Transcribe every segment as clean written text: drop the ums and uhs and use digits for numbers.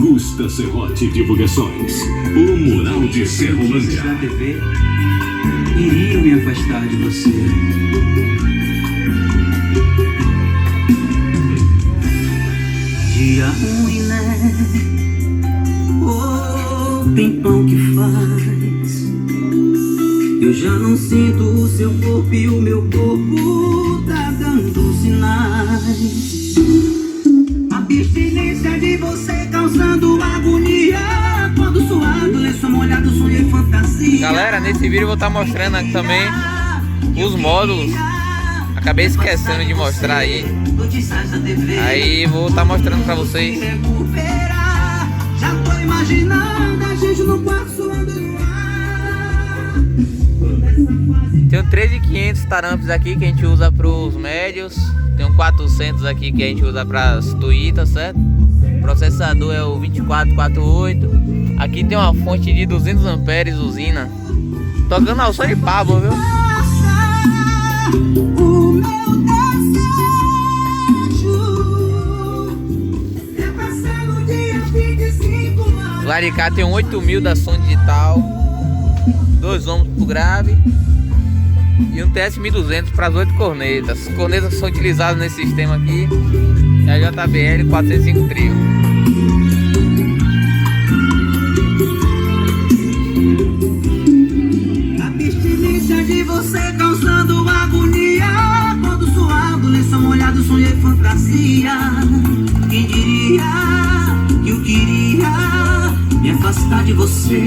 Augusta Serrote Divulgações, o Mural de Serrolândia. Da TV iriam me afastar de você. Dia ruim, né? Oh, tempão que faz. Eu já não sinto o seu corpo e o meu corpo tá dando sinais. Abstinência de você causando agonia. Quando suado, lenço molhado, sonhei fantasia. Galera, nesse vídeo eu vou estar mostrando aqui também os módulos. Acabei esquecendo de mostrar aí. Aí vou estar mostrando pra vocês. Já tô imaginando a gente no quarto suando no ar. Tem um 13.500 tarampes aqui que a gente usa pros médios. Tem um 400 aqui que a gente usa pras tuitas, certo? O processador é o 2448. Aqui tem uma fonte de 200 amperes usina. Tocando ao som de Pablo, viu? O meu desejo é passar no dia 25 horas. Lá de cá tem um 8000 da som digital, 2 ohms pro grave e um TS-1200 para as 8 cornetas. As cornetas que são utilizadas nesse sistema aqui é a JBL 405 Trio. Abstinência de você causando agonia. Quando suado, lenço molhado, sonhei fantasia. Quem diria que eu queria me afastar de você?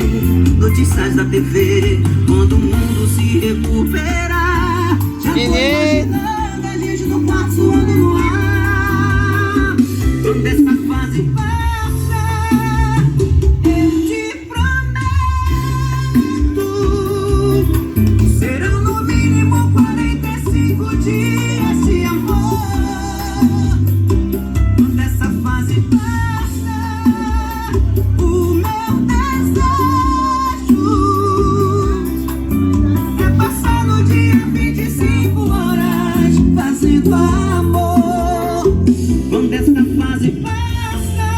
Notícias da TV, quando o mundo se recuperar. Já tô imaginando a gente no quarto suando no ar. Quando essa fase passa, eu te prometo, serão no mínimo 45 dias de amor. Quando essa fase passa, o meu desejo é passar no dia 25 horas fazendo amor. Quando essa fase passa,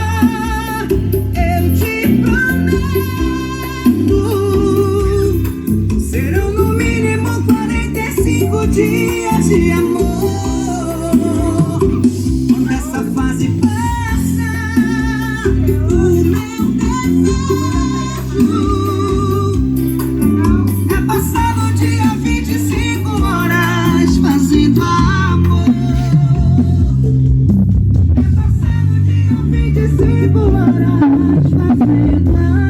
eu te prometo, serão no mínimo 45 dias de amor. Quando essa fase passa, o meu desejo é passar no dia 25 horas fazendo amor. É passar no dia 25 horas fazendo amor.